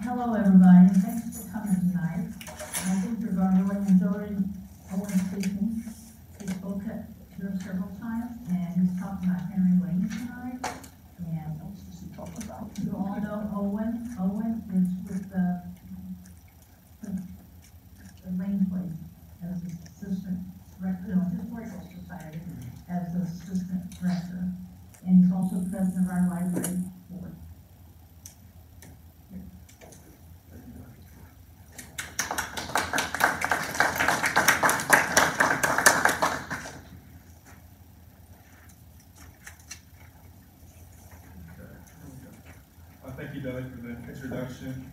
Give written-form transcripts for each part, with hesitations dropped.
Hello, everybody, and thanks for coming tonight. I think you're going to really enjoy Owen speaking. He spoke here several times, and he's talking about Henry Lane tonight. And you all know Owen. Owen is with the Lane Place as assistant director, Historical Society as assistant director, and he's also president of our library board. Thank you, Billy, for the introduction.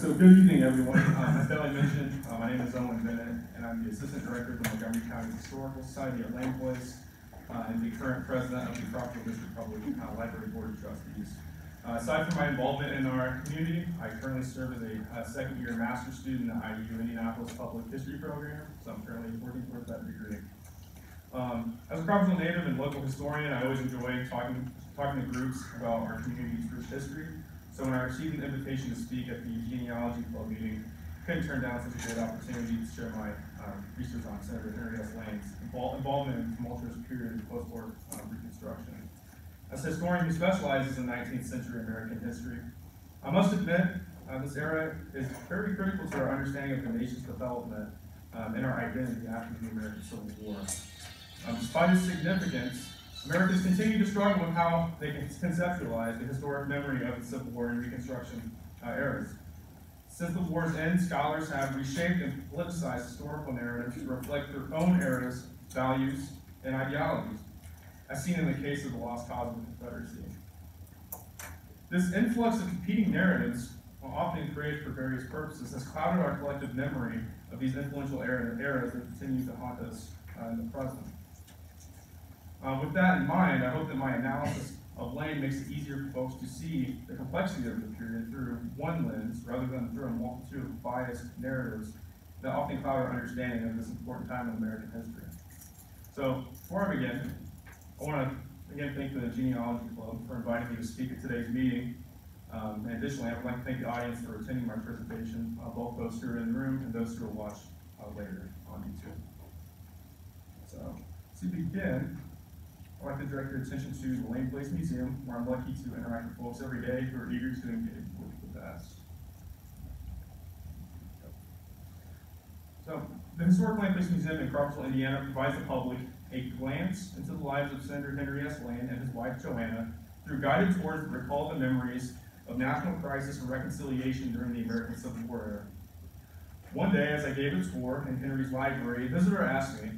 So good evening, everyone. As Billy mentioned, my name is Owen Bennett, and I'm the Assistant Director of the Montgomery County Historical Society at Lane Place, and the current President of the Crawford District Public Library Board of Trustees. Aside from my involvement in our community, I currently serve as a second-year master's student at IU Indianapolis Public History Program, so I'm currently working towards that degree. As a Crawfordsville native and local historian, I always enjoy talking to groups about our community's rich history. So when I received an invitation to speak at the Genealogy Club meeting, I couldn't turn down such a great opportunity to share my research on Senator Henry S. Lane's involvement in the tumultuous period of post-war Reconstruction. As a historian who specializes in 19th century American history, I must admit this era is very critical to our understanding of the nation's development and our identity after the American Civil War. Despite its significance, Americans continue to struggle with how they can conceptualize the historic memory of the Civil War and Reconstruction eras. Since the war's end, scholars have reshaped and politicized historical narratives to reflect their own era's values and ideologies, as seen in the case of the lost cause of the Confederacy. This influx of competing narratives, often created for various purposes, has clouded our collective memory of these influential eras that continue to haunt us in the present. With that in mind, I hope that my analysis of Lane makes it easier for folks to see the complexity of the period through one lens rather than through a multitude of biased narratives that often cloud our understanding of this important time in American history. So, before I begin, I want to again thank the Genealogy Club for inviting me to speak at today's meeting. And additionally, I would like to thank the audience for attending my presentation, both those who are in the room and those who will watch later on YouTube. So, to begin, I'd like to direct your attention to the Lane Place Museum, where I'm lucky to interact with folks every day who are eager to engage with the past. So, the Historic Lane Place Museum in Crawfordsville, Indiana provides the public a glance into the lives of Senator Henry S. Lane and his wife Joanna through guided tours that recall the memories of national crisis and reconciliation during the American Civil War era. One day, as I gave a tour in Henry's library, a visitor asked me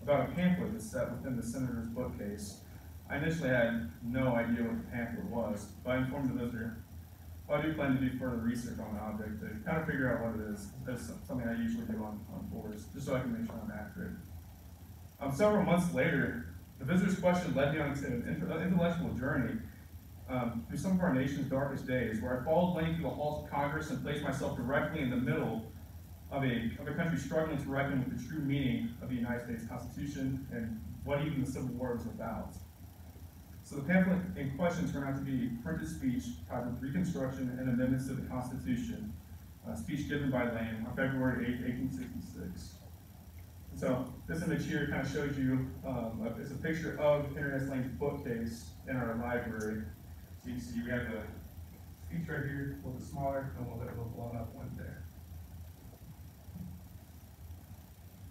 about a pamphlet that's set within the senator's bookcase. I initially had no idea what the pamphlet was, but I informed the visitor, I do plan to do further research on the object to kind of figure out what it is. That's something I usually do on tours, just so I can make sure I'm accurate. Several months later, the visitor's question led me on an intellectual journey through some of our nation's darkest days, where I followed Lane through the halls of Congress and placed myself directly in the middle of a country struggling to reckon with the true meaning of the United States Constitution and what even the Civil War was about. So the pamphlet in question turned out to be a printed speech titled Reconstruction and Amendments to the Constitution, a speech given by Lane on February 8, 1866. And so this image here kind of shows you, it's a picture of Henry S. Lane's bookcase in our library. So you can see we have the speech right here, a little bit smaller, and a little bit of a blown up one there.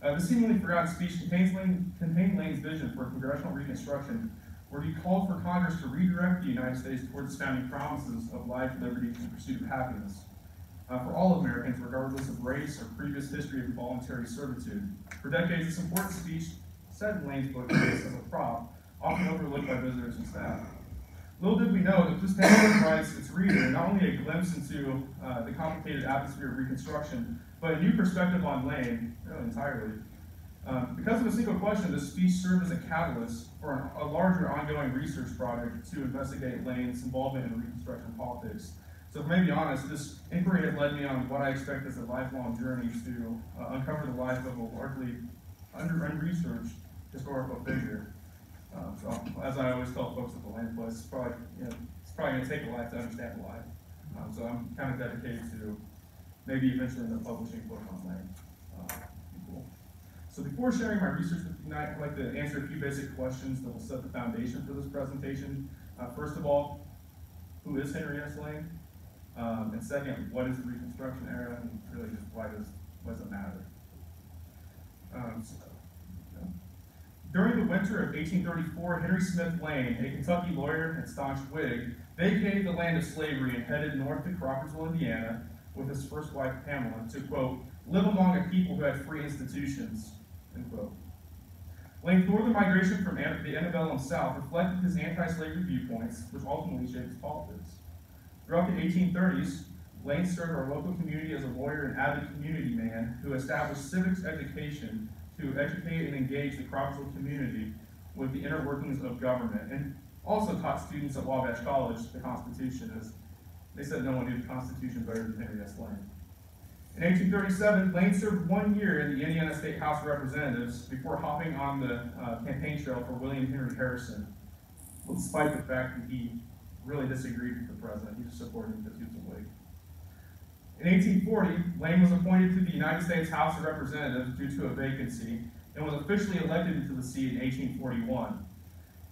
The seemingly forgotten speech contained Lane's vision for congressional reconstruction, where he called for Congress to redirect the United States towards its founding promises of life, liberty, and pursuit of happiness for all Americans, regardless of race or previous history of involuntary servitude. For decades, this important speech set in Lane's bookcase as a prop, often overlooked by visitors and staff. Little did we know that this pamphlet provides its reader not only a glimpse into the complicated atmosphere of Reconstruction, but a new perspective on Lane, really entirely. Because of a single question, this speech served as a catalyst for a larger ongoing research project to investigate Lane's involvement in Reconstruction politics. So, if I may be honest, this inquiry has led me on what I expect is a lifelong journey to uncover the life of a largely unresearched historical figure. So as I always tell folks at the land place, it's probably going to take a life to understand life. So I'm kind of dedicated to maybe eventually in the publishing book on land. Cool. So before sharing my research with you tonight, I'd like to answer a few basic questions that will set the foundation for this presentation. First of all, who is Henry S. Lane? And second, what is the Reconstruction era, and really just why does it matter? During the winter of 1834, Henry Smith Lane, a Kentucky lawyer and staunch Whig, vacated the land of slavery and headed north to Crawfordsville, Indiana, with his first wife, Pamela, to, quote, live among a people who had free institutions, end quote. Lane's northern migration from the antebellum South reflected his anti-slavery viewpoints, which ultimately shaped his politics. Throughout the 1830s, Lane served our local community as a lawyer and avid community man who established civics education to educate and engage the Crawfordsville community with the inner workings of government, and also taught students at Wabash College the Constitution, as they said no one knew the Constitution better than Henry S. Lane. In 1837, Lane served 1 year in the Indiana State House of Representatives before hopping on the campaign trail for William Henry Harrison, despite the fact that he really disagreed with the president. He just supported him because he was a Whig. In 1840, Lane was appointed to the United States House of Representatives due to a vacancy and was officially elected into the seat in 1841.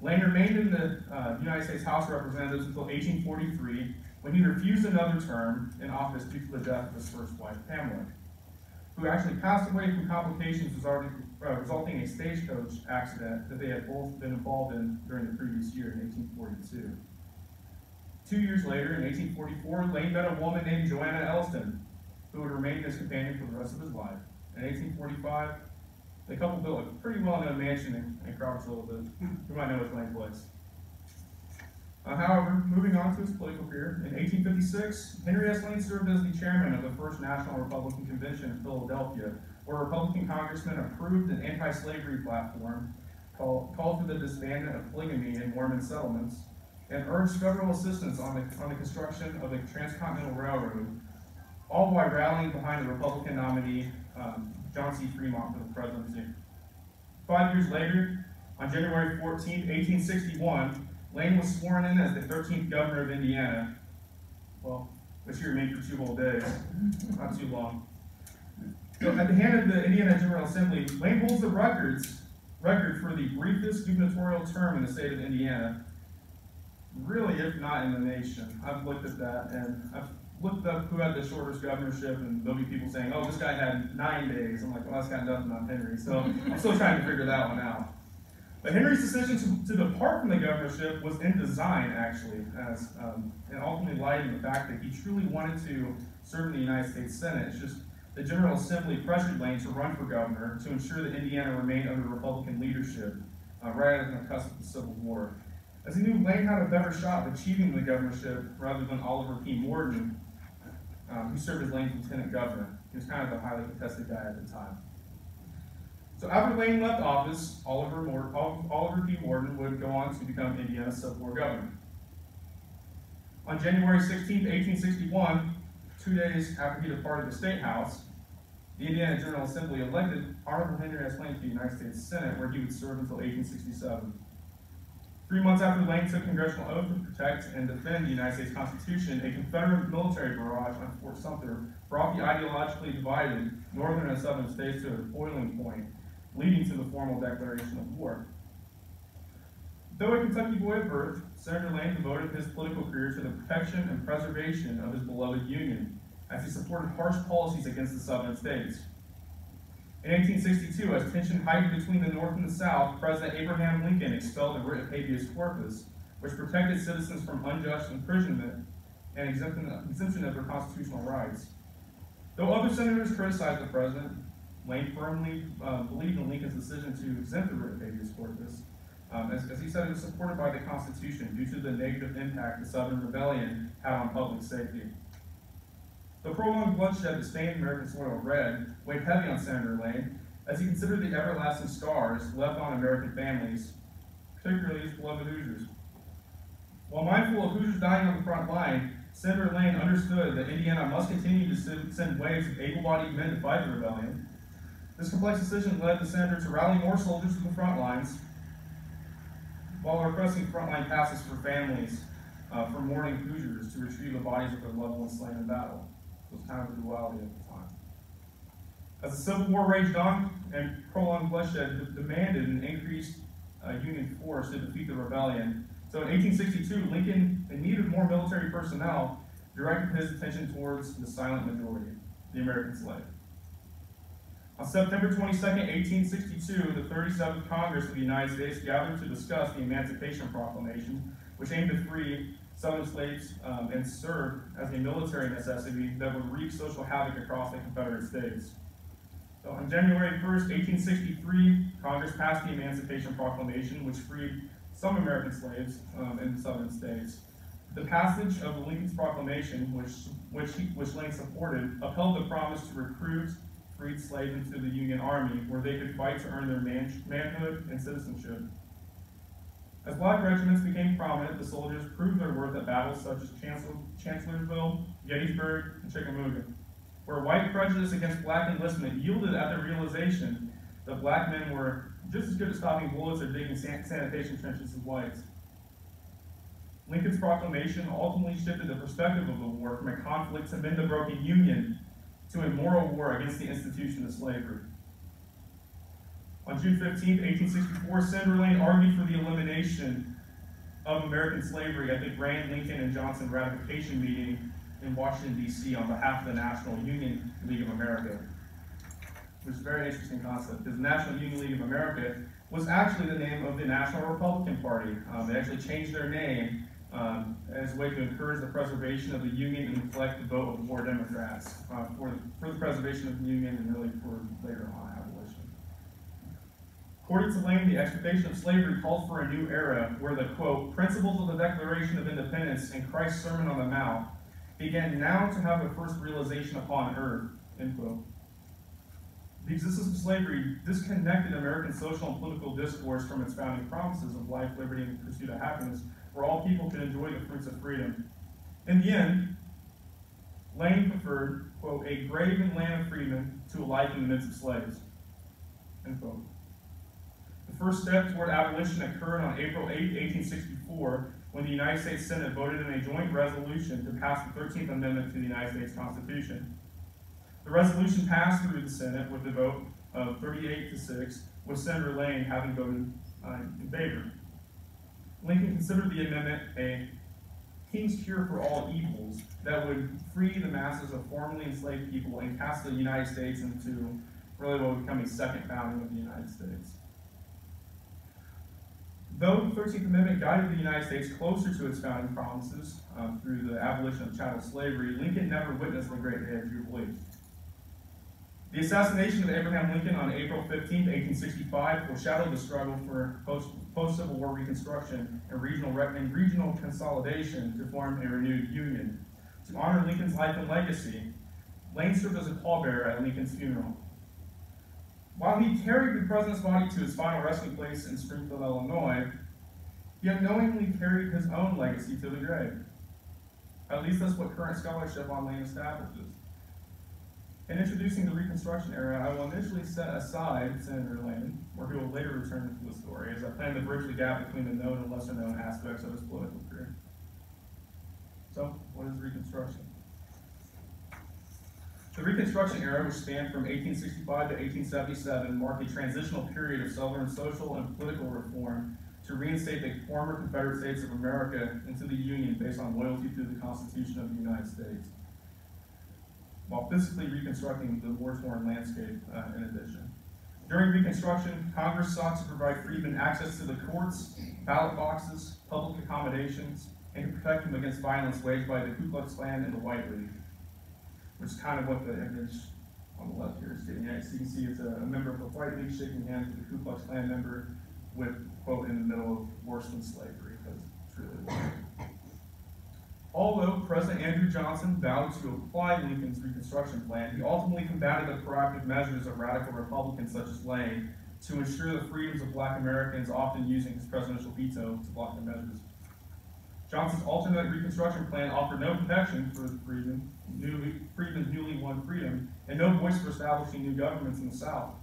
Lane remained in the United States House of Representatives until 1843, when he refused another term in office due to the death of his first wife, Pamela, who actually passed away from complications resulting in a stagecoach accident that they had both been involved in during the previous year in 1842. 2 years later, in 1844, Lane met a woman named Joanna Elston, who would remain his companion for the rest of his life. In 1845, the couple built a pretty well-known mansion in Crawfordsville that you might know as Lane Place. However, moving on to his political career, in 1856, Henry S. Lane served as the chairman of the First National Republican Convention in Philadelphia, where Republican congressmen approved an anti-slavery platform called for the disbandment of polygamy in Mormon settlements, and urged federal assistance on the construction of a transcontinental railroad, all while rallying behind the Republican nominee, John C. Fremont, for the presidency. 5 years later, on January 14, 1861, Lane was sworn in as the 13th governor of Indiana. Well, which he remained for 2 whole days, not too long. So at the hand of the Indiana General Assembly, Lane holds the record for the briefest gubernatorial term in the state of Indiana, really, if not in the nation. I've looked at that, and I've looked up who had the shortest governorship, and there'll be people saying, oh, this guy had 9 days. I'm like, well, that's got nothing on Henry. So I'm still trying to figure that one out. But Henry's decision to depart from the governorship was in design, actually, and ultimately lied in the fact that he truly wanted to serve in the United States Senate. It's just the General Assembly pressured Lane to run for governor to ensure that Indiana remained under Republican leadership, right at the cusp of the Civil War. As he knew Lane had a better shot of achieving the governorship rather than Oliver P. Morton, who served as Lane's lieutenant governor. He was kind of a highly contested guy at the time. So after Lane left office, Oliver P. Morton would go on to become Indiana's Civil War governor. On January 16, 1861, 2 days after he departed the State House, the Indiana General Assembly elected Honorable Henry S. Lane to the United States Senate, where he would serve until 1867. 3 months after Lane took congressional oath to protect and defend the United States Constitution, a Confederate military barrage on Fort Sumter brought the ideologically divided northern and southern states to a boiling point, leading to the formal declaration of war. Though a Kentucky boy of birth, Senator Lane devoted his political career to the protection and preservation of his beloved Union, as he supported harsh policies against the southern states. In 1862, as tension heightened between the North and the South, President Abraham Lincoln expelled the writ of habeas corpus, which protected citizens from unjust imprisonment and exemption of their constitutional rights. Though other senators criticized the president, Lane firmly believed in Lincoln's decision to exempt the writ of habeas corpus. As he said, it was supported by the Constitution due to the negative impact the Southern Rebellion had on public safety. The prolonged bloodshed that stained American soil red weighed heavy on Senator Lane, as he considered the everlasting scars left on American families, particularly his beloved Hoosiers. While mindful of Hoosiers dying on the front line, Senator Lane understood that Indiana must continue to send waves of able-bodied men to fight the rebellion. This complex decision led the senator to rally more soldiers to the front lines, while requesting frontline passes for families for mourning Hoosiers to retrieve the bodies of their loved ones slain in battle. It was kind of a duality at the time. As the Civil War raged on and prolonged bloodshed demanded an increased Union force to defeat the rebellion, so in 1862, Lincoln, in need of more military personnel, directed his attention towards the silent majority, the American slave. On September 22, 1862, the 37th Congress of the United States gathered to discuss the Emancipation Proclamation, which aimed to free Southern slaves and served as a military necessity that would wreak social havoc across the Confederate States. So on January 1st, 1863, Congress passed the Emancipation Proclamation, which freed some American slaves in the Southern states. The passage of the Lincoln's Proclamation, which Lincoln supported, upheld the promise to recruit freed slaves into the Union Army, where they could fight to earn their manhood and citizenship. As black regiments became prominent, the soldiers proved their worth at battles such as Chancellorsville, Gettysburg, and Chickamauga, where white prejudice against black enlistment yielded at the realization that black men were just as good at stopping bullets or digging sanitation trenches as whites. Lincoln's proclamation ultimately shifted the perspective of the war from a conflict to mend the broken Union to a moral war against the institution of slavery. On June 15, 1864, Senator Lane argued for the elimination of American slavery at the Grand Lincoln and Johnson ratification meeting in Washington, D.C. on behalf of the National Union League of America, which is a very interesting concept, because the National Union League of America was actually the name of the National Republican Party. They actually changed their name as a way to encourage the preservation of the Union and reflect the vote of war Democrats for the preservation of the Union and really for later on abolition. According to Lane, the extirpation of slavery called for a new era where the, quote, principles of the Declaration of Independence and Christ's Sermon on the Mount began now to have their first realization upon earth, end quote. The existence of slavery disconnected American social and political discourse from its founding promises of life, liberty, and pursuit of happiness, where all people could enjoy the fruits of freedom. In the end, Lane preferred, quote, a grave and land of freedom to a life in the midst of slaves, end quote. The first step toward abolition occurred on April 8, 1864, when the United States Senate voted in a joint resolution to pass the 13th Amendment to the United States Constitution. The resolution passed through the Senate with a vote of 38-6, with Senator Lane having voted in favor. Lincoln considered the amendment a king's cure for all evils that would free the masses of formerly enslaved people and cast the United States into really what would become a second founding of the United States. Though the 13th Amendment guided the United States closer to its founding promises through the abolition of chattel slavery, Lincoln never witnessed the Great Day of Jubilee. The assassination of Abraham Lincoln on April 15, 1865 foreshadowed the struggle for post-Civil War Reconstruction and regional consolidation to form a renewed Union. To honor Lincoln's life and legacy, Lane served as a pallbearer at Lincoln's funeral. While he carried the president's body to his final resting place in Springfield, Illinois, he unknowingly carried his own legacy to the grave. At least that's what current scholarship on Lane establishes. In introducing the Reconstruction era, I will initially set aside Senator Lane, where he will later return to the story, as I plan to bridge the gap between the known and lesser known aspects of his political career. So, what is Reconstruction? The Reconstruction era, which spanned from 1865 to 1877, marked a transitional period of Southern social and political reform to reinstate the former Confederate States of America into the Union based on loyalty to the Constitution of the United States, while physically reconstructing the war-torn landscape in addition. During Reconstruction, Congress sought to provide freedmen access to the courts, ballot boxes, public accommodations, and to protect them against violence waged by the Ku Klux Klan and the White League, which is kind of what the image on the left here is getting at. So you can see it's a member of the White League shaking hands with a Ku Klux Klan member with, quote, in the middle of worse than slavery, because it's really worse. Although President Andrew Johnson vowed to apply Lincoln's Reconstruction plan, he ultimately combated the proactive measures of radical Republicans such as Lane to ensure the freedoms of black Americans, often using his presidential veto to block the measures. Johnson's alternate Reconstruction plan offered no protection for freedmen's newly won freedom, and no voice for establishing new governments in the South.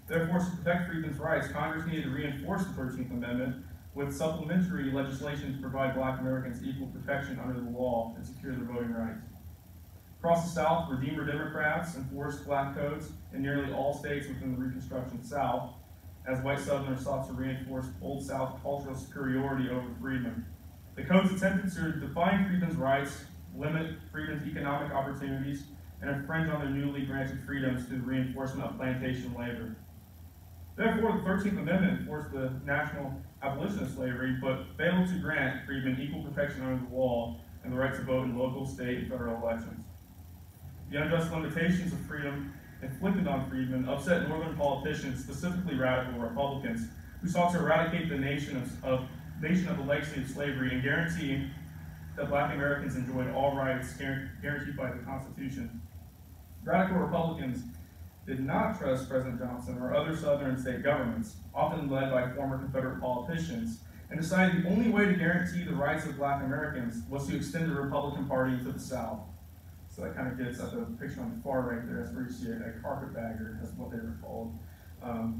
Therefore, to protect freedmen's rights, Congress needed to reinforce the 13th Amendment with supplementary legislation to provide Black Americans equal protection under the law and secure their voting rights. Across the South, Redeemer Democrats enforced Black codes in nearly all states within the Reconstruction South, as white Southerners sought to reinforce Old South cultural superiority over freedmen. The codes attempted to define freedmen's rights, limit freedmen's economic opportunities, and infringe on their newly granted freedoms through the reinforcement of plantation labor. Therefore, the 13th Amendment enforced the national abolition of slavery, but failed to grant freedmen equal protection under the law and the right to vote in local, state, and federal elections. The unjust limitations of freedom inflicted on freedmen upset Northern politicians, specifically radical Republicans, who sought to eradicate the nation of the legacy of slavery and guarantee that Black Americans enjoyed all rights guaranteed by the Constitution. Radical Republicans did not trust President Johnson or other Southern and state governments, often led by former Confederate politicians, and decided the only way to guarantee the rights of Black Americans was to extend the Republican Party to the South. So that kind of gets at the picture on the far right there. That's where you see a carpetbagger, that's what they were called,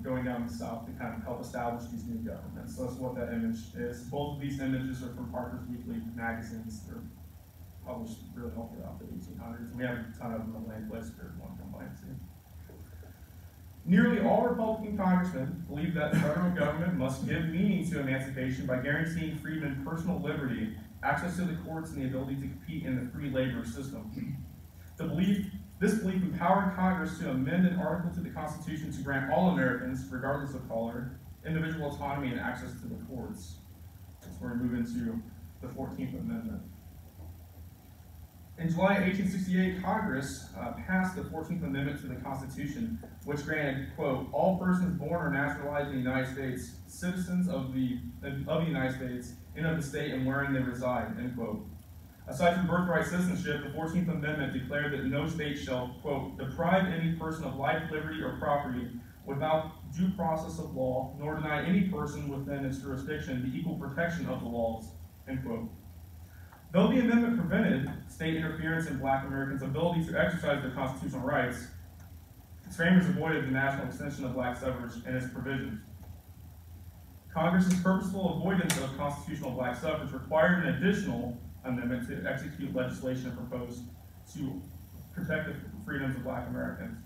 going down the South to kind of help establish these new governments. So that's what that image is. Both of these images are from Harper's Weekly magazines. They're published really all throughout the 1800s. And we have a ton of them in the land place if one come by and see. Nearly all Republican congressmen believe that the federal government must give meaning to emancipation by guaranteeing freedmen personal liberty, access to the courts, and the ability to compete in the free labor system. This belief empowered Congress to amend an article to the Constitution to grant all Americans, regardless of color, individual autonomy and access to the courts. That's where we move into the 14th Amendment. In July 1868, Congress passed the 14th Amendment to the Constitution, which granted, quote, all persons born or naturalized in the United States, citizens of the United States, and of the state and wherein they reside, end quote. Aside from birthright citizenship, the 14th Amendment declared that no state shall, quote, deprive any person of life, liberty, or property without due process of law, nor deny any person within its jurisdiction the equal protection of the laws, end quote. Though the amendment prevented state interference in Black Americans' ability to exercise their constitutional rights, its framers avoided the national extension of Black suffrage and its provisions. Congress's purposeful avoidance of constitutional Black suffrage required an additional amendment to execute legislation proposed to protect the freedoms of Black Americans.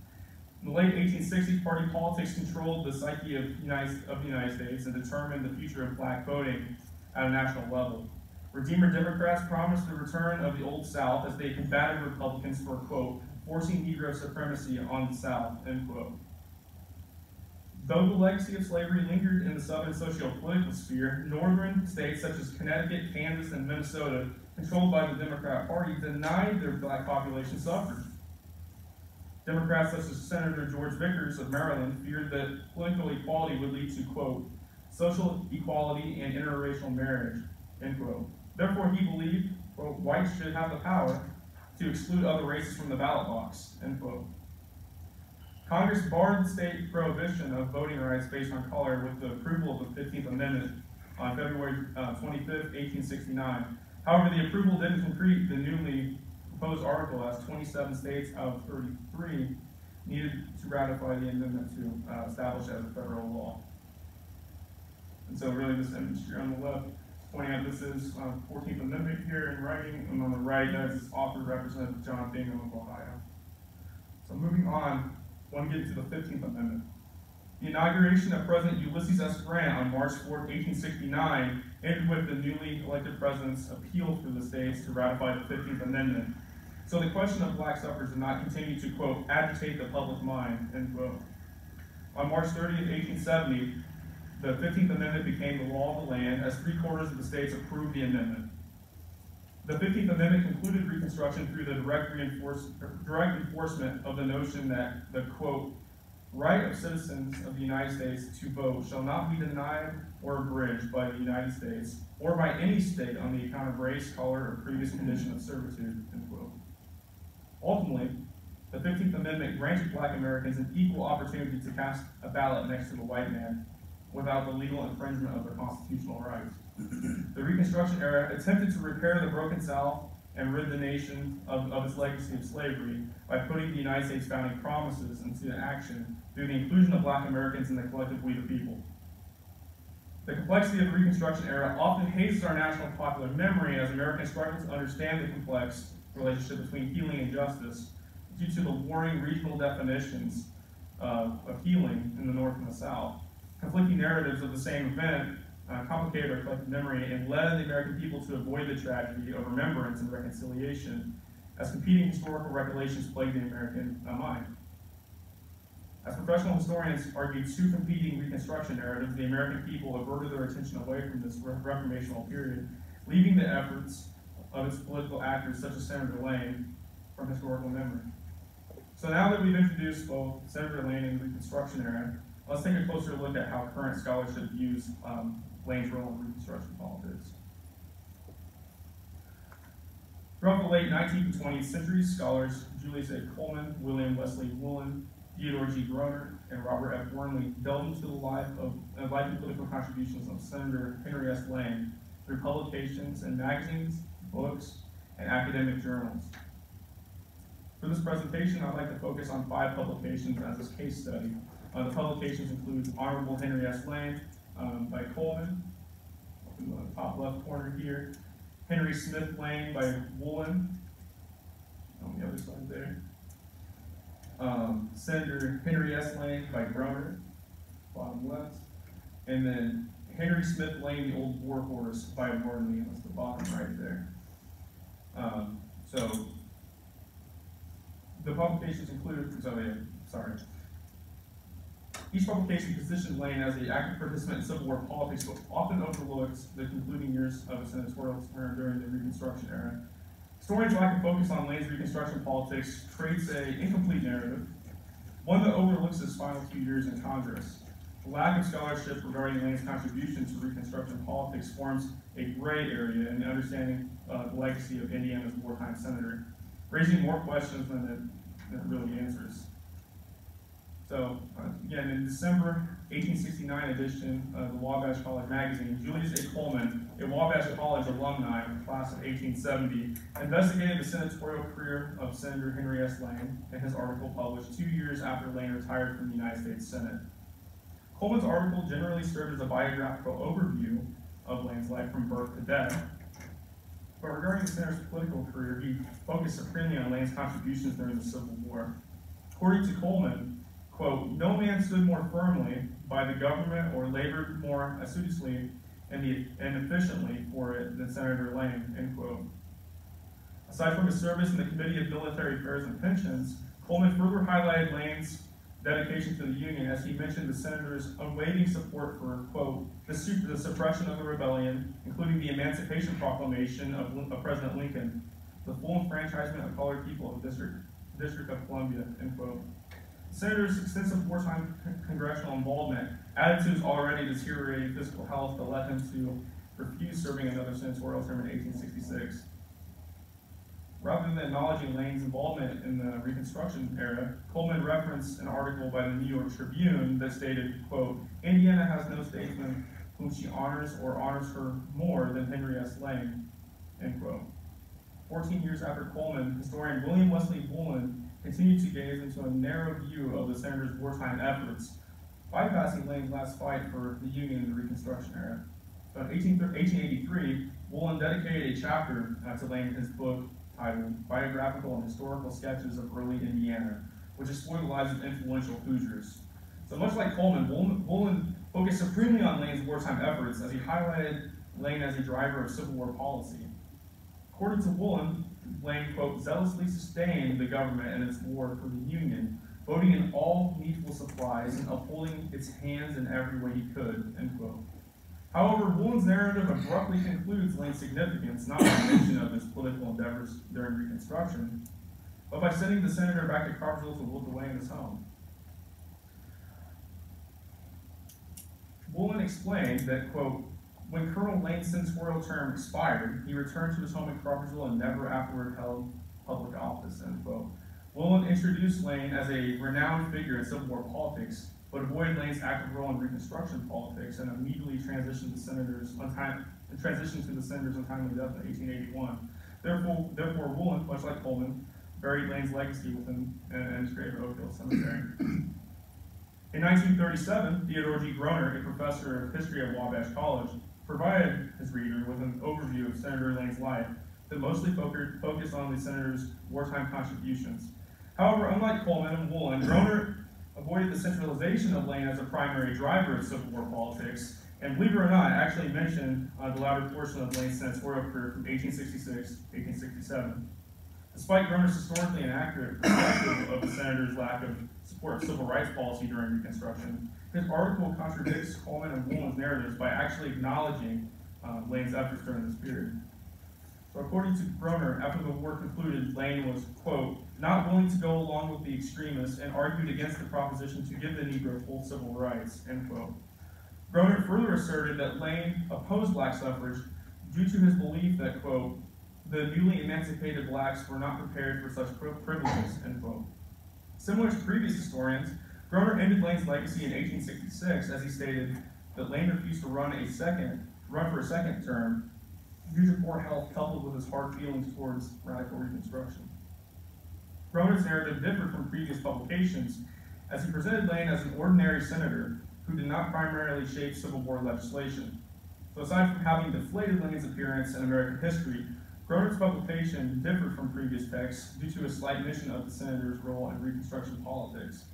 In the late 1860s, party politics controlled the psyche of the United States and determined the future of Black voting at a national level. Redeemer Democrats promised the return of the Old South as they combated Republicans for, quote, forcing Negro supremacy on the South, end quote. Though the legacy of slavery lingered in the Southern socio-political sphere, northern states such as Connecticut, Kansas, and Minnesota, controlled by the Democrat Party, denied their Black population suffrage. Democrats such as Senator George Vickers of Maryland feared that political equality would lead to, quote, social equality and interracial marriage, end quote. Therefore, he believed, quote, whites should have the power to exclude other races from the ballot box, end quote. Congress barred state prohibition of voting rights based on color with the approval of the 15th Amendment on February 25, 1869. However, the approval didn't complete the newly proposed article, as 27 states out of 33 needed to ratify the amendment to establish it as a federal law. And so really this image here on the left, pointing out this is 14th Amendment here in writing, and on the right that is author Representative John Bingham of Ohio. So moving on, I want to get to the 15th Amendment. The inauguration of President Ulysses S. Grant on March 4, 1869 ended with the newly elected president's appeal for the states to ratify the 15th Amendment. So the question of Black suffrage did not continue to, quote, agitate the public mind, end quote. On March 30, 1870, the 15th Amendment became the law of the land as 3/4 of the states approved the amendment. The 15th Amendment concluded Reconstruction through the direct enforcement of the notion that the, quote, right of citizens of the United States to vote shall not be denied or abridged by the United States or by any state on the account of race, color, or previous condition of servitude, end quote. Ultimately, the 15th Amendment granted Black Americans an equal opportunity to cast a ballot next to the white man without the legal infringement of their constitutional rights. The Reconstruction era attempted to repair the broken South and rid the nation of its legacy of slavery by putting the United States founding promises into action through the inclusion of Black Americans in the collective we the people. The complexity of the Reconstruction era often hazes our national popular memory as Americans struggle to understand the complex relationship between healing and justice due to the warring regional definitions of healing in the North and the South. Conflicting narratives of the same event complicated our collective memory and led the American people to avoid the tragedy of remembrance and reconciliation as competing historical recollections plagued the American mind. As professional historians argued two competing Reconstruction narratives, the American people averted their attention away from this reformational period, leaving the efforts of its political actors, such as Senator Lane, from historical memory. So now that we've introduced both Senator Lane and the Reconstruction era, let's take a closer look at how current scholarship views Lane's role in Reconstruction politics. Throughout the late 19th and 20th centuries, scholars Julius A. Coleman, William Wesley Woolen, Theodore G. Groner, and Robert F. Wormley delved into the life and political contributions of Senator Henry S. Lane through publications in magazines, books, and academic journals. For this presentation, I'd like to focus on 5 publications as this case study. The publications include Honorable Henry S. Lane by Coleman, in the top left corner here, Henry Smith Lane by Woolen, on the other side there, Senator Henry S. Lane by Groner, bottom left, and then Henry Smith Lane, the Old War Horse by Wormley, that's the bottom right there. So the publications include, each publication positioned Lane as an active participant in Civil War politics, but often overlooks the concluding years of a senatorial term during the Reconstruction era. Historians like to focus on Lane's Reconstruction politics creates an incomplete narrative, one that overlooks his final 2 years in Congress. The lack of scholarship regarding Lane's contribution to Reconstruction politics forms a gray area in understanding the legacy of Indiana's wartime senator, raising more questions than it really answers. So, again, in December 1869 edition of the Wabash College magazine, Julius A. Coleman, a Wabash College alumni of the class of 1870, investigated the senatorial career of Senator Henry S. Lane in his article published 2 years after Lane retired from the United States Senate. Coleman's article generally served as a biographical overview of Lane's life from birth to death, but regarding the senator's political career, he focused supremely on Lane's contributions during the Civil War. According to Coleman, quote, "No man stood more firmly by the government or labored more assiduously and efficiently for it than Senator Lane," end quote. Aside from his service in the Committee of Military Affairs and Pensions, Coleman further highlighted Lane's dedication to the Union as he mentioned the senator's unwavering support for, quote, the suppression of the rebellion, including the Emancipation Proclamation of President Lincoln, the full enfranchisement of colored people of the District of Columbia, end quote. The senator's extensive wartime congressional involvement added to his already deteriorating physical health that led him to refuse serving another senatorial term in 1866. Rather than acknowledging Lane's involvement in the Reconstruction era, Coleman referenced an article by the New York Tribune that stated, quote, "Indiana has no statesman whom she honors or honors her more than Henry S. Lane," end quote. 14 years after Coleman, historian William Wesley Woolen continued to gaze into a narrow view of the senator's wartime efforts, bypassing Lane's last fight for the Union in the Reconstruction era. So in 1883, Woolen dedicated a chapter to Lane in his book titled Biographical and Historical Sketches of Early Indiana, which explored the lives of influential Hoosiers. So much like Coleman, Woolen focused supremely on Lane's wartime efforts as he highlighted Lane as a driver of Civil War policy. According to Woolen, Lane, quote, zealously sustained the government in its war for the Union, voting in all needful supplies and upholding its hands in every way he could, end quote. However, Woolen's narrative abruptly concludes Lane's significance, not by mention of his political endeavors during Reconstruction, but by sending the senator back to Cartersville to wilt away in his home. Woolen explained that, quote, when Colonel Lane's senatorial term expired, he returned to his home in Crawfordsville and never afterward held public office, end quote. Woolen introduced Lane as a renowned figure in Civil War politics, but avoided Lane's active role in Reconstruction politics and immediately transitioned to the senator's untimely death in 1881. Therefore, Woolen, much like Coleman, buried Lane's legacy within and his grave at Oak Hill Cemetery. In 1937, Theodore G. Groner, a professor of history at Wabash College, provided his reader with an overview of Senator Lane's life that mostly focused on the senator's wartime contributions. However, unlike Coleman and Woolen, Groner avoided the centralization of Lane as a primary driver of Civil War politics, and believe it or not, actually mentioned the latter portion of Lane's senatorial career from 1866 to 1867. Despite Groner's historically inaccurate perspective of the senator's lack of support of civil rights policy during Reconstruction, his article contradicts Coleman and Woolen's narratives by actually acknowledging Lane's efforts during this period. So according to Groner, after the war concluded, Lane was, quote, not willing to go along with the extremists and argued against the proposition to give the Negro full civil rights, end quote. Groner further asserted that Lane opposed black suffrage due to his belief that, quote, the newly emancipated blacks were not prepared for such privileges, end quote. Similar to previous historians, Groner ended Lane's legacy in 1866 as he stated that Lane refused to run for a second term due to poor health coupled with his hard feelings towards radical Reconstruction. Groner's narrative differed from previous publications as he presented Lane as an ordinary senator who did not primarily shape Civil War legislation. So aside from having deflated Lane's appearance in American history, Groner's publication differed from previous texts due to a slight omission of the senator's role in Reconstruction politics.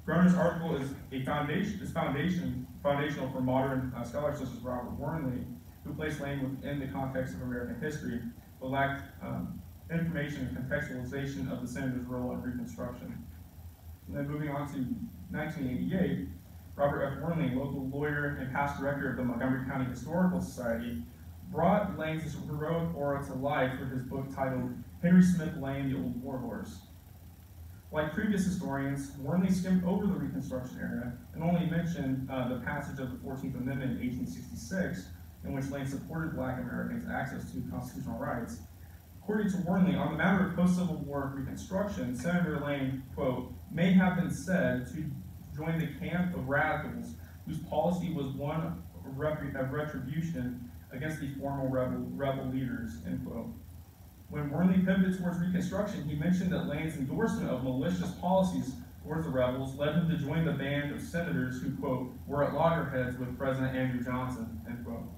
Groner's article is foundational for modern scholars such as Robert Wormley, who placed Lane within the context of American history, but lacked information and contextualization of the senator's role in Reconstruction. And then moving on to 1988, Robert F. Wormley, local lawyer and past director of the Montgomery County Historical Society, brought Lane's heroic aura to life with his book titled Henry Smith Lane, the Old Warhorse. Like previous historians, Wormley skimmed over the Reconstruction era and only mentioned the passage of the 14th Amendment in 1866, in which Lane supported black Americans' access to constitutional rights. According to Wormley, on the matter of post-Civil War Reconstruction, Senator Lane, quote, may have been said to join the camp of radicals whose policy was one of retribution against the former rebel leaders, end quote. When Wormley pivoted towards Reconstruction, he mentioned that Lane's endorsement of malicious policies towards the rebels led him to join the band of senators who, quote, were at loggerheads with President Andrew Johnson, end quote.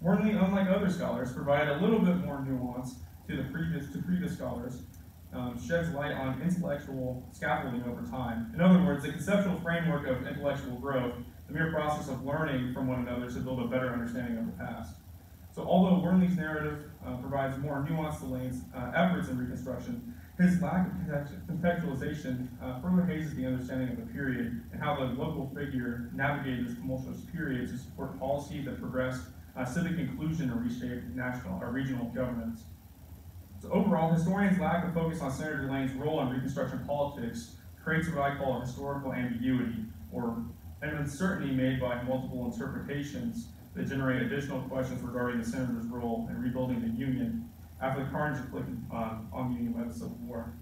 Wormley, unlike other scholars, provided a little bit more nuance to previous scholars, sheds light on intellectual scaffolding over time. In other words, the conceptual framework of intellectual growth, the mere process of learning from one another to build a better understanding of the past. So although Wormley's narrative provides more nuance to Lane's efforts in Reconstruction, his lack of contextualization further hazes the understanding of the period and how the local figure navigated this tumultuous period to support policy that progressed civic inclusion and reshaped national or regional governance. So overall, historians' lack of focus on Senator Lane's role in Reconstruction politics creates what I call a historical ambiguity, or an uncertainty made by multiple interpretations that generate additional questions regarding the senator's role in rebuilding the Union after the carnage inflicted on the Union by the Civil War.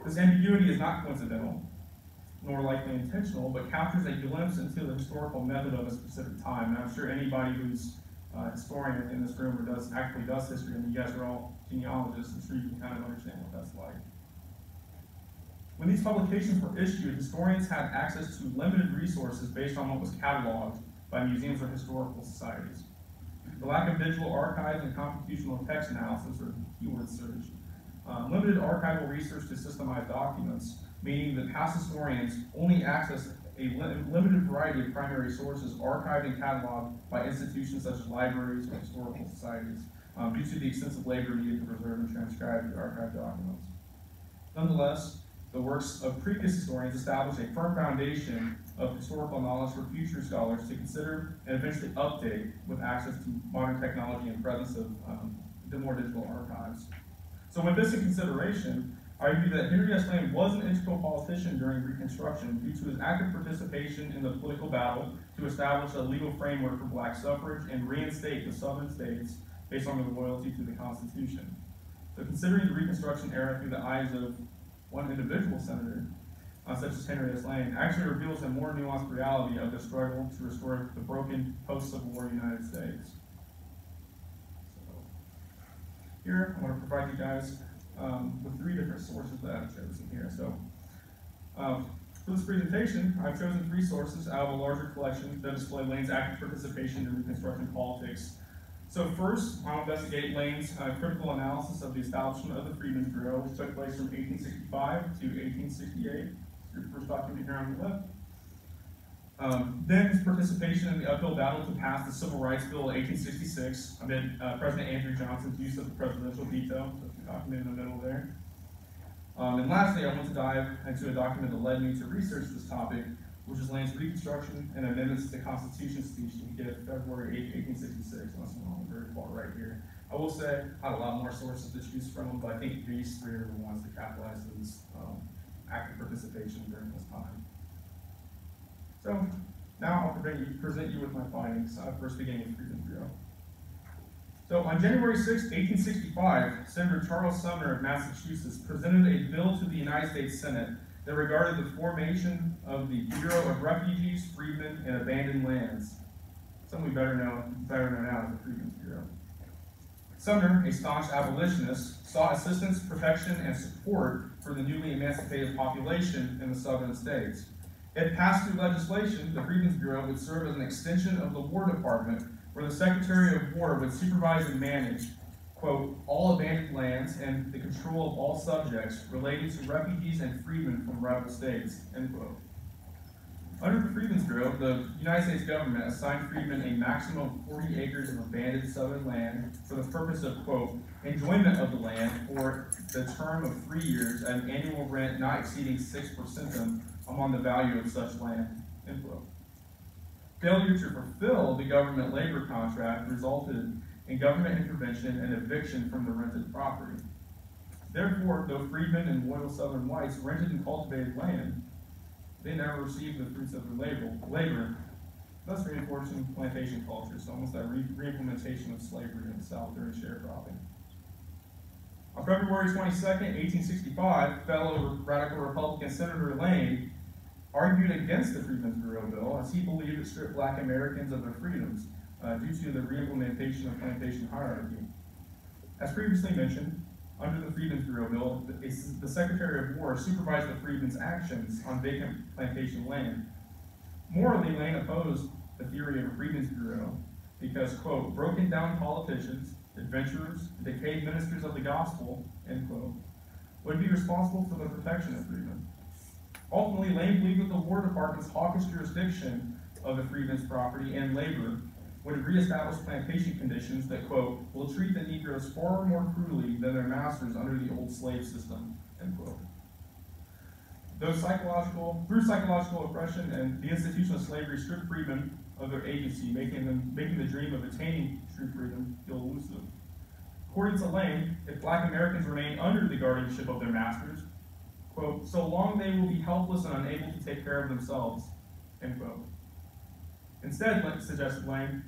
This ambiguity is not coincidental, nor likely intentional, but captures a glimpse into the historical method of a specific time. And I'm sure anybody who's a historian in this room or actually does history, and you guys are all genealogists, I'm sure you can kind of understand what that's like. When these publications were issued, historians had access to limited resources based on what was cataloged by museums or historical societies. The lack of digital archives and computational text analysis, or keyword search, limited archival research to systemized documents, meaning that past historians only accessed a limited variety of primary sources archived and cataloged by institutions such as libraries or historical societies, due to the extensive labor needed to preserve and transcribe the archived documents. Nonetheless, the works of previous historians established a firm foundation of historical knowledge for future scholars to consider and eventually update with access to modern technology and presence of the more digital archives. So with this in consideration, I argue that Henry S. Lane was an integral politician during Reconstruction due to his active participation in the political battle to establish a legal framework for black suffrage and reinstate the southern states based on their loyalty to the Constitution. So considering the Reconstruction era through the eyes of one individual senator, such as Henry S. Lane, actually reveals a more nuanced reality of the struggle to restore the broken post-Civil War United States. So here, I want to provide you guys with three different sources that I've chosen here. So For this presentation, I've chosen 3 sources out of a larger collection that display Lane's active participation in Reconstruction politics. So first, I'll investigate Lane's critical analysis of the establishment of the Freedmen's Bureau, which took place from 1865 to 1868. Your first document here on the left. Then his participation in the uphill battle to pass the Civil Rights Bill of 1866 amid President Andrew Johnson's use of the presidential veto. So it's a document in the middle there. And lastly, I want to dive into a document that led me to research this topic, which is Lane's Reconstruction and Amidst to the Constitution speech that he gave February 8, 1866. That's on the very far right here. I will say I had a lot more sources to choose from, but I think these 3 are the ones that capitalize his active participation during this time. So now I'll present you with my findings, first beginning with Freedmen's Bureau. So on January 6, 1865, Senator Charles Sumner of Massachusetts presented a bill to the United States Senate that regarded the formation of the Bureau of Refugees, Freedmen, and Abandoned Lands. Something we better know now as the Freedmen's Bureau. Sumner, a staunch abolitionist, sought assistance, protection, and support for the newly emancipated population in the southern states. If passed through legislation, the Freedmen's Bureau would serve as an extension of the War Department, where the Secretary of War would supervise and manage, quote, all abandoned lands and the control of all subjects relating to refugees and freedmen from rebel states, end quote. Under the Freedmen's Bureau, the United States government assigned freedmen a maximum of 40 acres of abandoned southern land for the purpose of, quote, enjoyment of the land for the term of 3 years at an annual rent not exceeding 6% among the value of such land, end quote. Failure to fulfill the government labor contract resulted in government intervention and eviction from the rented property. Therefore, though freedmen and loyal southern whites rented and cultivated land, they never received the fruits of their labor, thus reinforcing plantation culture, so almost that re-implementation of slavery in the South during sharecropping. On February 22, 1865, fellow radical Republican Senator Lane argued against the Freedmen's Bureau bill as he believed it stripped Black Americans of their freedoms due to the re-implementation of plantation hierarchy. As previously mentioned, under the Freedmen's Bureau bill, the Secretary of War supervised the freedmen's actions on vacant plantation land. Morally, Lane opposed the theory of a Freedmen's Bureau because, quote, broken down politicians, adventurers, decayed ministers of the gospel, end quote, would be responsible for the protection of freedmen. Ultimately, Lane believed that the War Department's hawkish jurisdiction of the freedmen's property and labor would reestablish plantation conditions that, quote, will treat the Negroes far more cruelly than their masters under the old slave system, end quote. Through psychological oppression and the institution of slavery stripped freedmen of their agency, making the dream of attaining true freedom feel elusive. According to Lane, if Black Americans remain under the guardianship of their masters, quote, so long they will be helpless and unable to take care of themselves, end quote. Instead, suggested Lane,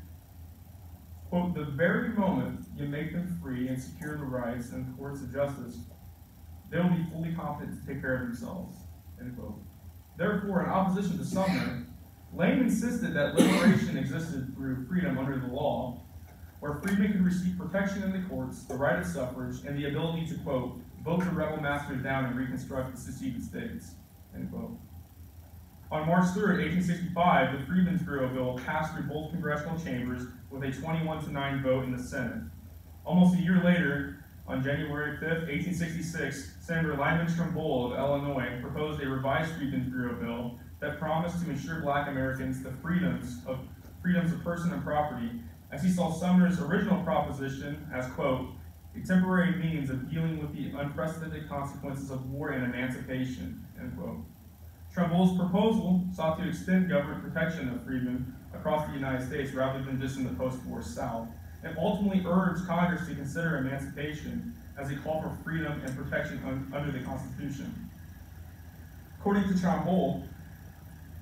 quote, the very moment you make them free and secure the rights and the courts of justice, they will be fully competent to take care of themselves, end quote. Therefore, in opposition to Sumner, Lane insisted that liberation existed through freedom under the law, where freedmen could receive protection in the courts, the right of suffrage, and the ability to, quote, vote the rebel masters down and reconstruct the seceded states, end quote. On March 3, 1865, the Freedmen's Bureau bill passed through both congressional chambers with a 21-9 vote in the Senate. Almost a year later, on January 5, 1866, Senator Lyman Trumbull of Illinois proposed a revised Freedmen's Bureau bill that promised to ensure Black Americans the freedoms of person and property, as he saw Sumner's original proposition as, quote, a temporary means of dealing with the unprecedented consequences of war and emancipation, end quote. Trumbull's proposal sought to extend government protection of freedmen across the United States rather than just in the post-war South, and ultimately urged Congress to consider emancipation as a call for freedom and protection under the Constitution. According to Trumbull,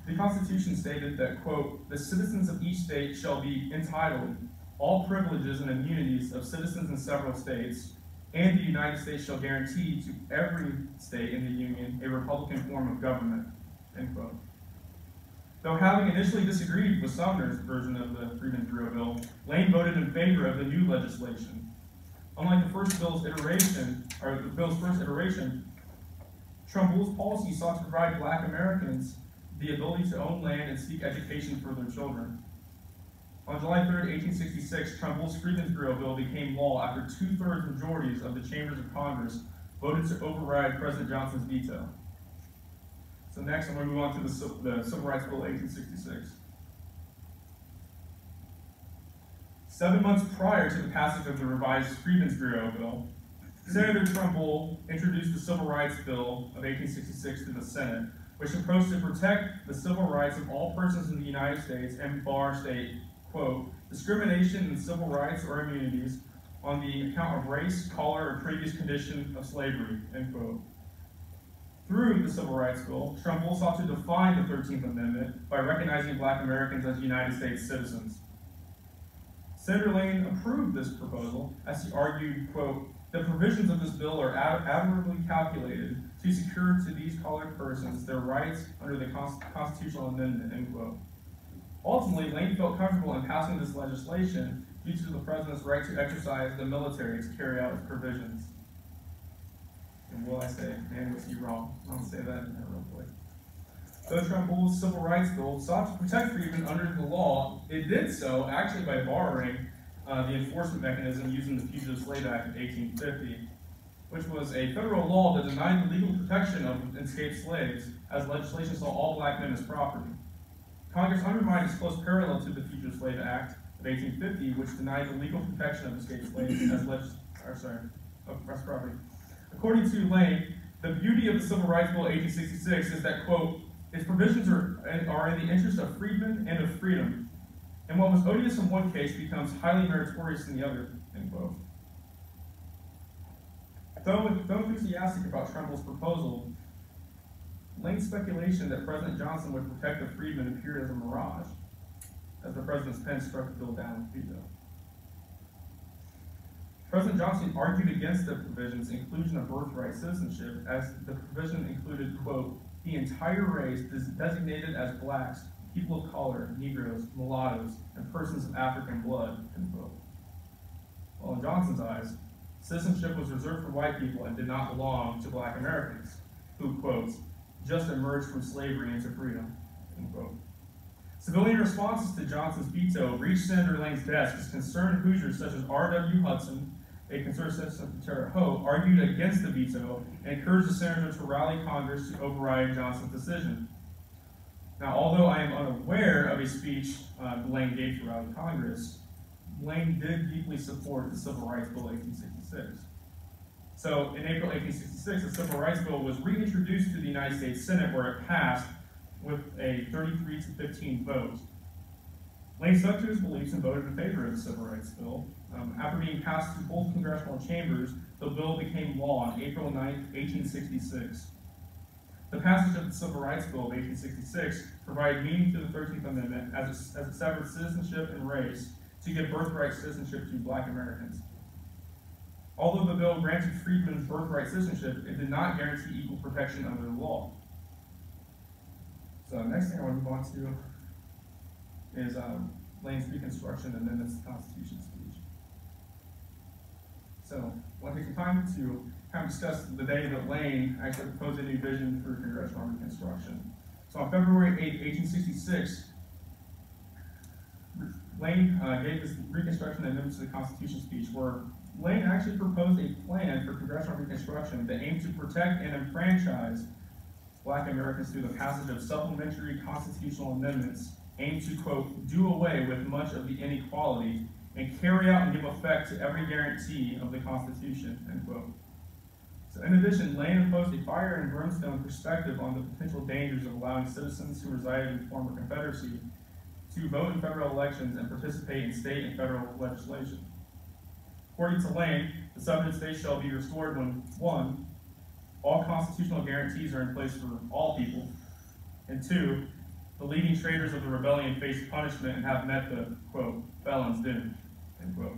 the Constitution stated that, quote, the citizens of each state shall be entitled all privileges and immunities of citizens in several states, and the United States shall guarantee to every state in the Union a Republican form of government, end quote. Though having initially disagreed with Sumner's version of the Freedmen's Bureau bill, Lane voted in favor of the new legislation. Unlike the bill's first iteration, Trumbull's policy sought to provide Black Americans the ability to own land and seek education for their children. On July 3, 1866, Trumbull's Freedmen's Bureau bill became law after 2/3 majorities of the chambers of Congress voted to override President Johnson's veto. So next, I'm going to move on to the Civil Rights Bill of 1866. 7 months prior to the passage of the revised Freedmen's Bureau bill, Senator Trumbull introduced the Civil Rights Bill of 1866 to the Senate, which proposed to protect the civil rights of all persons in the United States and bar state, quote, discrimination in civil rights or immunities on the account of race, color, or previous condition of slavery, end quote. Through the Civil Rights Bill, Trumbull sought to define the 13th Amendment by recognizing Black Americans as United States citizens. Senator Lane approved this proposal as he argued, quote, the provisions of this bill are admirably calculated to secure to these colored persons their rights under the constitutional amendment, end quote. Ultimately, Lane felt comfortable in passing this legislation due to the president's right to exercise the military to carry out its provisions. And will I say, man, was he wrong? I'll say that in there real quick. Though Trumbull's Civil Rights Bill sought to protect freedmen under the law, it did so actually by borrowing the enforcement mechanism using the Fugitive Slave Act of 1850, which was a federal law that denied the legal protection of escaped slaves, as legislation saw all Black men as property. Congress undermined its close parallel to the Fugitive Slave Act of 1850, which denied the legal protection of escaped slaves as property. According to Lane, the beauty of the Civil Rights Bill of 1866 is that, quote, its provisions are in the interest of freedmen and of freedom, and what was odious in one case becomes highly meritorious in the other, end quote. Though enthusiastic about Trumbull's proposal, Lane's speculation that President Johnson would protect the freedmen appeared as a mirage, as the president's pen struck the bill down with veto. President Johnson argued against the provision's inclusion of birthright citizenship, as the provision included, quote, the entire race designated as blacks, people of color, Negroes, mulattoes, and persons of African blood, end quote. Well, in Johnson's eyes, citizenship was reserved for white people and did not belong to Black Americans, who, quote, just emerged from slavery into freedom, end quote. Civilian responses to Johnson's veto reached Senator Lane's desk as concerned Hoosiers such as R.W. Hudson, a concerned citizen from Terre Haute, argued against the veto and encouraged the senator to rally Congress to override Johnson's decision. Now, although I am unaware of a speech Lane gave to rally Congress, Lane did deeply support the Civil Rights Bill of 1866. So, in April 1866, the Civil Rights Bill was reintroduced to the United States Senate, where it passed with a 33-15 vote. Lane stuck to his beliefs and voted in favor of the Civil Rights Bill. After being passed through both congressional chambers, the bill became law on April 9, 1866. The passage of the Civil Rights Bill of 1866 provided meaning to the 13th Amendment as it severed citizenship and race to give birthright citizenship to Black Americans. Although the bill granted freedmen's birthright citizenship, it did not guarantee equal protection under the law. So the next thing I want to move on to is Lane's Reconstruction and then its Constitution speech. So I want to take some time to kind of discuss the day that Lane actually proposed a new vision for congressional Reconstruction. So on February 8, 1866, Lane gave this Reconstruction and Amidst the Constitution speech, where Lane actually proposed a plan for congressional Reconstruction that aimed to protect and enfranchise Black Americans through the passage of supplementary constitutional amendments aimed to, quote, do away with much of the inequality and carry out and give effect to every guarantee of the Constitution, end quote. So in addition, Lane imposed a fire and brimstone perspective on the potential dangers of allowing citizens who resided in the former Confederacy to vote in federal elections and participate in state and federal legislation. According to Lane, the Southern states shall be restored when, 1, all constitutional guarantees are in place for all people, and 2, the leading traitors of the rebellion face punishment and have met the, quote, felon's doom, end quote.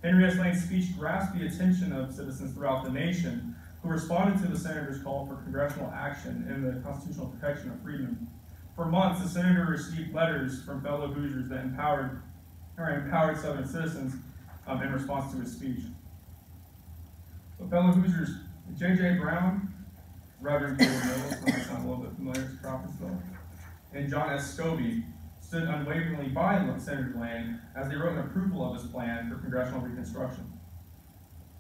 Henry S. Lane's speech grasped the attention of citizens throughout the nation who responded to the senator's call for congressional action in the constitutional protection of freedmen. For months, the senator received letters from fellow Hoosiers that empowered Southern citizens in response to his speech. So fellow Hoosiers, J.J. Brown, Reverend Caleb Mills, who might sound a little bit familiar to Crawfordsville, and John S. Scobie stood unwaveringly by Senator Lane as they wrote an approval of his plan for congressional reconstruction.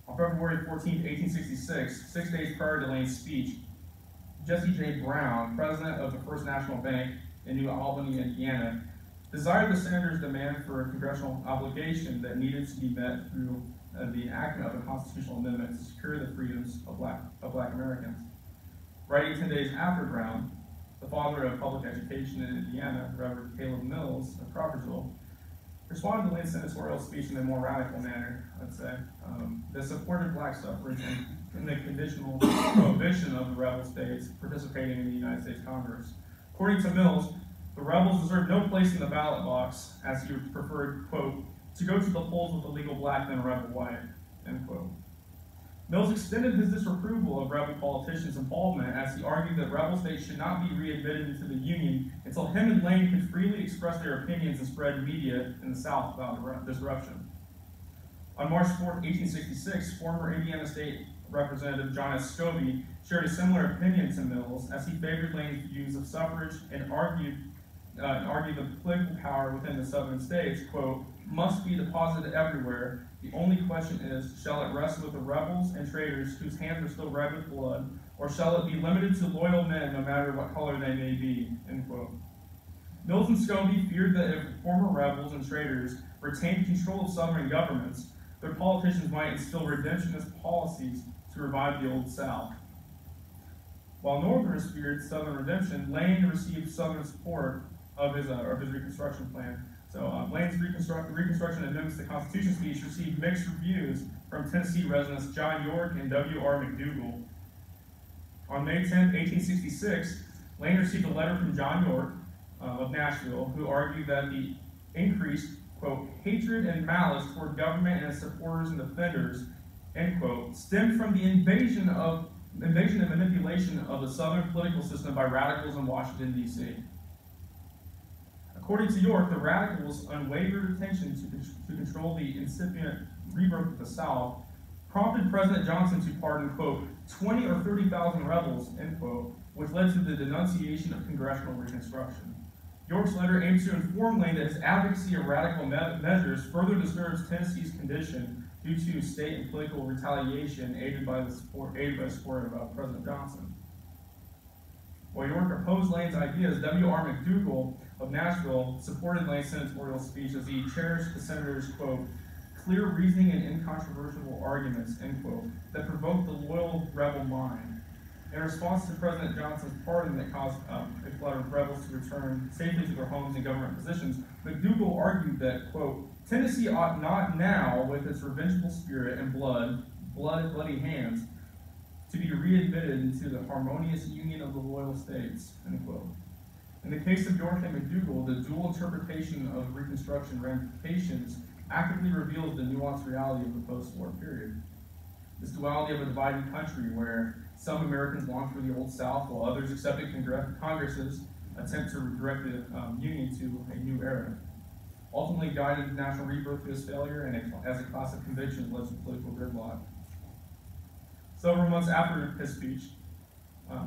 On February 14, 1866, 6 days prior to Lane's speech, Jesse J. Brown, president of the First National Bank in New Albany, Indiana, desired the senator's demand for a congressional obligation that needed to be met through the enactment of a constitutional amendment to secure the freedoms of black Americans. Writing 10 days after Brown, the father of public education in Indiana, Reverend Caleb Mills of Crawfordsville, responded to Lane's senatorial speech in a more radical manner, I'd say, that supported black suffrage and the conditional prohibition of the rebel states participating in the United States Congress. According to Mills, the rebels deserved no place in the ballot box, as he preferred, quote, to go to the polls with a legal black than a rebel white, end quote. Mills extended his disapproval of rebel politicians' involvement as he argued that rebel states should not be readmitted into the Union until him and Lane could freely express their opinions and spread media in the South about disruption. On March 4, 1866, former Indiana State Representative John S. Scobie shared a similar opinion to Mills as he favored Lane's views of suffrage and argued the political power within the southern states, quote, must be deposited everywhere. The only question is, shall it rest with the rebels and traitors whose hands are still red with blood, or shall it be limited to loyal men no matter what color they may be, end quote. Mills and Scobie feared that if former rebels and traitors retained control of southern governments, their politicians might instill redemptionist policies to revive the Old South. While Northerners feared Southern redemption, Lane received Southern support of his Reconstruction plan. So Lane's Reconstruction amendments to the Constitution speech received mixed reviews from Tennessee residents John York and W.R. McDougall. On May 10, 1866, Lane received a letter from John York of Nashville, who argued that the increased, quote, hatred and malice toward government and its supporters and defenders, end quote, stemmed from the invasion and manipulation of the Southern political system by radicals in Washington, D.C. According to York, the radicals' unwavering attention to control the incipient rebirth of the South prompted President Johnson to pardon, quote, 20 or 30,000 rebels, end quote, which led to the denunciation of congressional reconstruction. York's letter aims to inform Lane that his advocacy of radical measures further disturbs Tennessee's condition due to state and political retaliation aided by the support of President Johnson. While York opposed Lane's ideas, W.R. McDougall of Nashville supported Lane's senatorial speech as he cherished the senator's, quote, clear reasoning and incontrovertible arguments, end quote, that provoked the loyal rebel mind. In response to President Johnson's pardon that caused a flood of rebels to return safely to their homes and government positions, McDougall argued that, quote, Tennessee ought not now, with its revengeful spirit and bloody hands, to be readmitted into the harmonious union of the loyal states, end quote. In the case of York and McDougall, the dual interpretation of Reconstruction ramifications actively reveals the nuanced reality of the post-war period. This duality of a divided country where some Americans long for the Old South while others accepted Congress's attempt to redirect the Union to a new era, ultimately guided national rebirth to its failure and as a class of convictions led to political gridlock. Several months after his speech,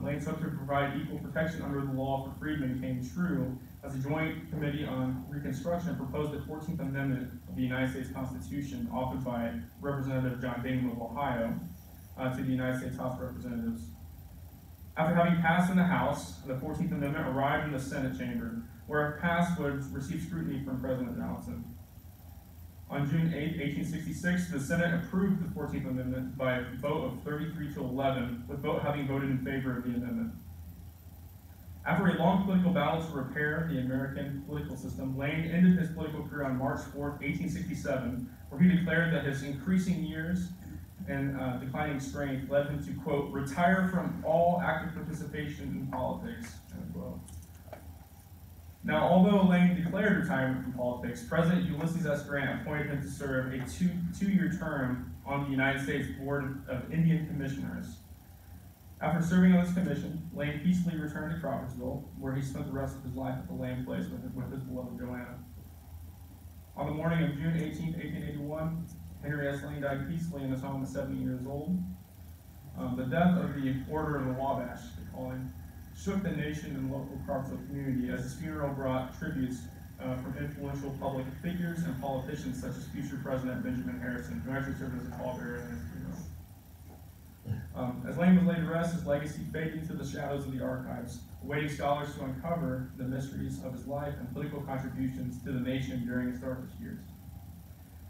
Lane's hope to provide equal protection under the law for freedmen came true as the Joint Committee on Reconstruction proposed the 14th Amendment of the United States Constitution, authored by Representative John Bingham of Ohio, to the United States House of Representatives. After having passed in the House, the 14th Amendment arrived in the Senate chamber, where if passed would receive scrutiny from President Johnson. On June 8, 1866, the Senate approved the 14th Amendment by a vote of 33 to 11, with vote having voted in favor of the amendment. After a long political battle to repair the American political system, Lane ended his political career on March 4, 1867, where he declared that his increasing years and declining strength led him to, quote, retire from all active participation in politics, end quote. Now, although Lane declared retirement from politics, President Ulysses S. Grant appointed him to serve a two-year term on the United States Board of Indian Commissioners. After serving on this commission, Lane peacefully returned to Crawfordsville, where he spent the rest of his life at the Lane place with his beloved Joanna. On the morning of June 18, 1881, Henry S. Lane died peacefully in his home at 70 years old. The death of the Order of the Wabash, they call him, shook the nation and local Clarksville community as his funeral brought tributes from influential public figures and politicians such as future President Benjamin Harrison, who actually served as a pallbearer in his funeral. As Lane was laid to rest, his legacy faded into the shadows of the archives, awaiting scholars to uncover the mysteries of his life and political contributions to the nation during his darkest years.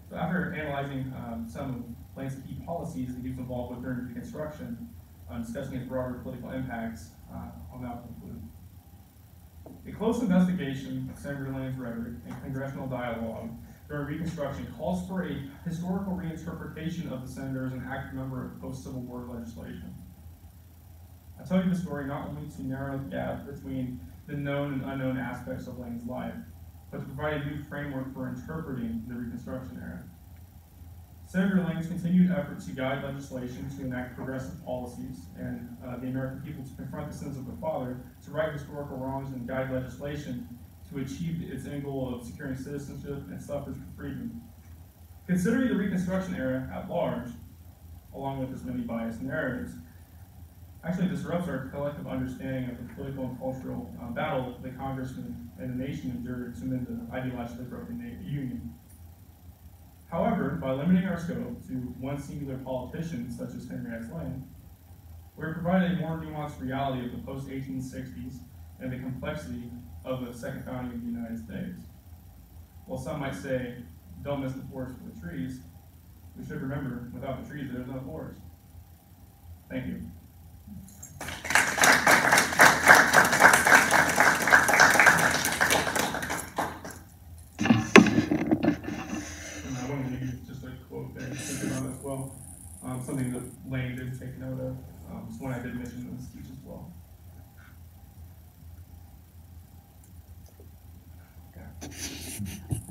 So after analyzing some of Lane's key policies that he was involved with during Reconstruction, discussing his broader political impacts, I'll now conclude. A close investigation of Senator Lane's rhetoric and congressional dialogue during Reconstruction calls for a historical reinterpretation of the senator as an active member of post-Civil War legislation. I tell you the story not only to narrow the gap between the known and unknown aspects of Lane's life, but to provide a new framework for interpreting the Reconstruction era. Senator Lane's continued effort to guide legislation to enact progressive policies and the American people to confront the sins of the father, to right historical wrongs and guide legislation to achieve its end goal of securing citizenship and suffrage for freedom. Considering the Reconstruction era at large, along with its many biased narratives, actually disrupts our collective understanding of the political and cultural battle the congressman and the nation endured to mend the ideologically broken union. However, by limiting our scope to one singular politician, such as Henry S. Lane, we're providing a more nuanced reality of the post-1860s and the complexity of the second founding of the United States. While some might say, don't miss the forest for the trees, we should remember, without the trees, there's no forest. Thank you. Something that Lane did take note of. It's one I did mention in the speech as well. Okay.